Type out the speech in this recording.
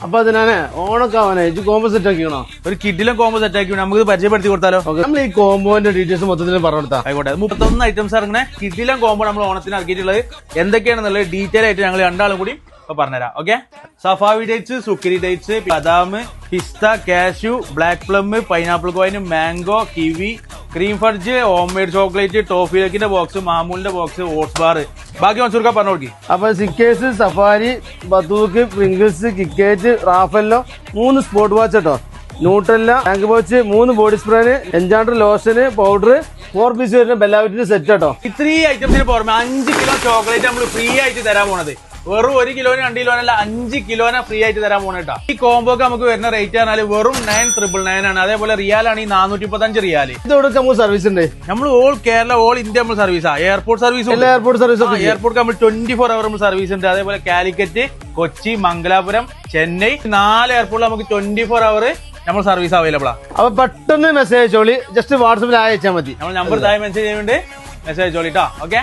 അപ്പൊ അതിനാണ് ഓണൊക്കെ ആവാനേ combo set ആക്കിക്കണോ? ഒരു കിഡിലും കോംബോ സെറ്റ് ആക്കി നമുക്ക് പരിചയപ്പെടുത്തി കൊടുത്താലോ? നമ്മൾ ഈ കോംബോന്റെ ഡീറ്റെയിൽസ് മൊത്തത്തിൽ പറഞ്ഞു കൊടുത്താ ആയിക്കോട്ടെ. 31 ഐറ്റംസ് ഇറങ്ങുന്ന കിഡിലും കോംബോ നമ്മൾ ഓണത്തിന് ഇറക്കിയിട്ടുള്ളത് എന്തൊക്കെയാണെന്നുള്ളത് ഡീറ്റെയിൽ ആയിട്ട് ഞങ്ങൾ രണ്ടാളും കൂടി പറഞ്ഞുതരാം. Okay, Safawi dates, Sukkari dates, ബദാം, പിസ്ത, cashew, black plum, pineapple coin, mango, kiwi, cream fudge, home made chocolate, toffee ലേക്കിന്റെ ബോക്സ്, മാമൂലിന്റെ ബോക്സ്, ഓട്സ് ബാർ, ബാക്കി മൻസൂർക്ക പറഞ്ഞു കൊടുക്കി. അപ്പൊ സിക്കേഴ്സ്, സഫാരി, ബത്തൂക്ക്, Pringles, KitKat, Raffaello, 3 sport watch കേട്ടോ, ന്യൂട്രല്ല, ടാങ്ക് വാച്ച്, 3 ബോഡി സ്പ്രേന്, എൻജാണ്ടർ ലോഷന്, പൗഡർ, 4 പീസ് വരുന്ന ബെല്ലാവിറ്റിന്റെ സെറ്റ് കേട്ടോ. ഇത്രയും ഐറ്റംസിന് പുറമെ 5 കിലോ ചോക്ലേറ്റ് നമ്മൾ ഫ്രീ ആയിട്ട് തരാൻ പോണത്. വെറും 1 കിലോന് 2 കിലോനല്ല 5 കിലോനെ ഫ്രീ ആയിട്ട് തരാൻ പോണ കേട്ടോ. ഈ കോംബോക്ക് നമുക്ക് വരുന്ന റേറ്റ് പറഞ്ഞാൽ വെറും 9,999 ആണ്. അതേപോലെ റിയാലാണ് ഈ 435 റിയാല്. ഇതോടെ നമുക്ക് സർവീസ് ഉണ്ട്. നമ്മൾ ഓൾ കേരള ഓൾ ഇന്ത്യ നമ്മൾ സർവീസാ. Airport service, airport service, airport നമ്മൾ 24 അവർ നമ്മൾ സർവീസ് ഉണ്ട്. അതേപോലെ കാലിക്കറ്റ്, കൊച്ചി, മംഗലാപുരം, ചെന്നൈ 4 എയർപോർട്ടിൽ നമുക്ക് 24 അവർ നമ്മൾ സർവീസ് അവൈലബിൾ ആണ്. അപ്പൊ പെട്ടെന്ന് മെസ്സേജ് അയച്ചോളി, ജസ്റ്റ് വാട്സപ്പിൽ അയച്ചാൽ മതി. നമ്മൾ നമ്പർ താഴെ മെസ്സേജ് ചെയ്യുന്നുണ്ട്, മെസ്സേജ് അയച്ചോളിട്ടോ. ഓക്കെ.